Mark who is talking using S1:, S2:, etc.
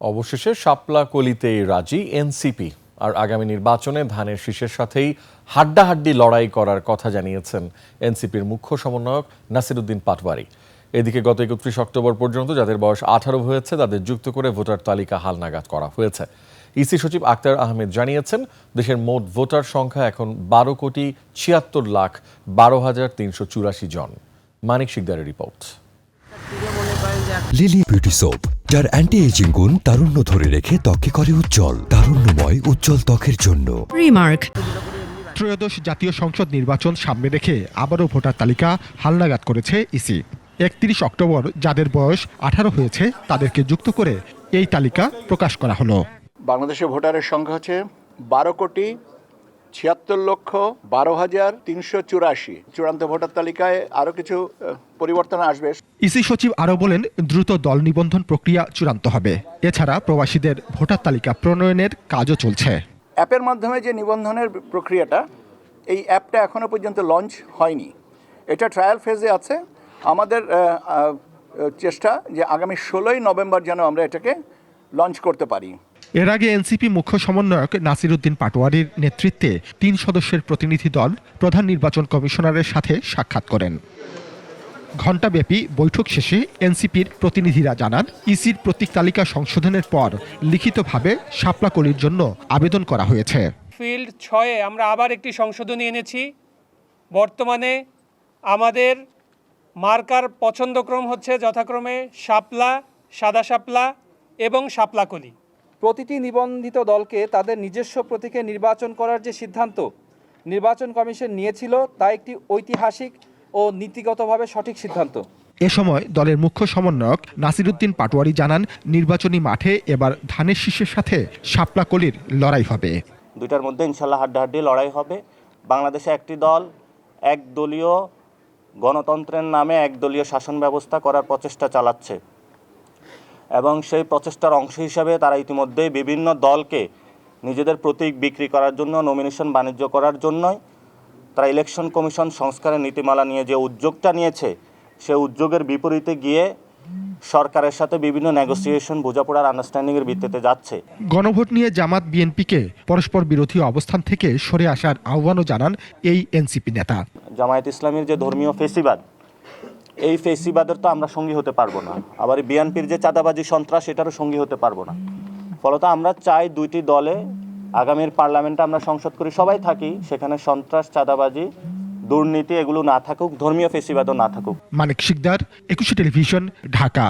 S1: অবশেষে শাপলা কলিতেই রাজি এনসিপি। আর আগামী নির্বাচনে ধানের শীষের সাথেই হাড্ডাহাড্ডি লড়াই করার কথা জানিয়েছেন এনসিপির মুখ্য সমন্বয়ক নাসিরুদ্দিন পাটোয়ারি। এদিকে গত 31 অক্টোবর পর্যন্ত যাদের বয়স 18 হয়েছে তাদের যুক্ত করে ভোটার তালিকা হালনাগাদ করা হয়েছে। ইসি সচিব আক্তার আহমেদ জানিয়েছেন, দেশের মোট ভোটার সংখ্যা এখন 12,76,12,384 জন। মানিক শিকদারের রিপোর্ট।
S2: লিলি বিউটি সোপ, যার অ্যান্টি এজিং গুণ তারুণ্য ধরে রেখে ত্বকে করে উজ্জ্বল। তারুণ্যময় উজ্জ্বল ত্বকের জন্য
S3: রিমার্ক।
S4: ত্রয়োদশ জাতীয় সংসদ নির্বাচন সামনে রেখে আবারও ভোটার তালিকা হালনাগাদ করেছে ইসি। 31 অক্টোবর যাদের বয়স 18 হয়েছে তাদেরকে যুক্ত করে এই তালিকা প্রকাশ করা হলো।
S5: বাংলাদেশের ভোটারের সংখ্যা হচ্ছে 12,76,12,384। চূড়ান্ত ভোটার তালিকায় আরও কিছু পরিবর্তন আসবে।
S4: ইসি সচিব আরও বলেন, দ্রুত দল নিবন্ধন প্রক্রিয়া চূড়ান্ত হবে। এছাড়া প্রবাসীদের ভোটার তালিকা প্রণয়নের কাজও চলছে।
S5: অ্যাপের মাধ্যমে যে নিবন্ধনের প্রক্রিয়াটা, এই অ্যাপটা এখনও পর্যন্ত লঞ্চ হয়নি, এটা ট্রায়াল ফেজে আছে। আমাদের চেষ্টা যে আগামী 16ই নভেম্বর যেন আমরা এটাকে লঞ্চ করতে পারি।
S4: এর আগে এনসিপি মুখ্য সমন্বয়ক নাসিরুদ্দিন পাটোয়ারির নেতৃত্বে 3 সদস্যের প্রতিনিধি দল প্রধান নির্বাচন কমিশনারের সাথে সাক্ষাৎ করেন। ঘণ্টাব্যাপী বৈঠক শেষে এনসিপির প্রতিনিধিরা জানান, ইসির প্রতীক তালিকা সংশোধনের পর লিখিতভাবে শাপলা কলির জন্য আবেদন করা হয়েছে।
S6: ফিল্ড 6-এ আমরা আবার একটি সংশোধনী এনেছি। বর্তমানে আমাদের মার্কার পছন্দক্রম হচ্ছে যথাক্রমে শাপলা, সাদা শাপলা এবং শাপলাকলি।
S7: প্রতিটি নিবন্ধিত দলকে তাদের নিজস্ব প্রতীকে নির্বাচন করার যে সিদ্ধান্ত নির্বাচন কমিশন নিয়েছিল তা একটি ঐতিহাসিক ও নীতিগতভাবে সঠিক সিদ্ধান্ত।
S4: এ সময় দলের মুখ্য সমন্বয়ক নাসিরুদ্দিন পাটোয়ারি জানান, নির্বাচনী মাঠে এবার ধানের শীষের সাথে শাপলা কলির লড়াই হবে।
S8: দুইটার মধ্যে ইনশাল্লাহ হাড্ডাহাড্ডি লড়াই হবে। বাংলাদেশে একটি দল একদলীয় গণতন্ত্রের নামে একদলীয় শাসন ব্যবস্থা করার প্রচেষ্টা চালাচ্ছে এবং সেই প্রচেষ্টার অংশ হিসাবে তারা ইতিমধ্যেই বিভিন্ন দলকে নিজেদের প্রতীক বিক্রি করার জন্য, নমিনেশন বাণিজ্য করার জন্যই তারা ইলেকশন কমিশন সংস্কারের নীতিমালা নিয়ে যে উদ্যোগটা নিয়েছে, সে উদ্যোগের বিপরীতে গিয়ে সরকারের সাথে বিভিন্ন নেগোসিয়েশন, বোঝাপড়ার আন্ডারস্ট্যান্ডিংয়ের ভিত্তিতে যাচ্ছে।
S4: গণভোট নিয়ে জামাত বিএনপিকে পরস্পর বিরোধী অবস্থান থেকে সরে আসার আহ্বানও জানান এই এনসিপি নেতা।
S8: জামায়াত ইসলামীর যে ধর্মীয় ফেসিবাদ, এই ফেসিবাদের তো আমরা সঙ্গী হতে পারবো না। আবার বিএনপির যে চাঁদাবাজি সন্ত্রাস, এটারও সঙ্গী হতে পারবো না। ফলত আমরা চাই দুইটি দলে আগামীর পার্লামেন্টে আমরা সংসদ করি, সবাই থাকি, সেখানে সন্ত্রাস, চাঁদাবাজি, দুর্নীতি এগুলো না থাকুক, ধর্মীয় ফেসিবাদও না থাকুক।
S4: মানিক শিকদার, 21 টেলিভিশন, ঢাকা।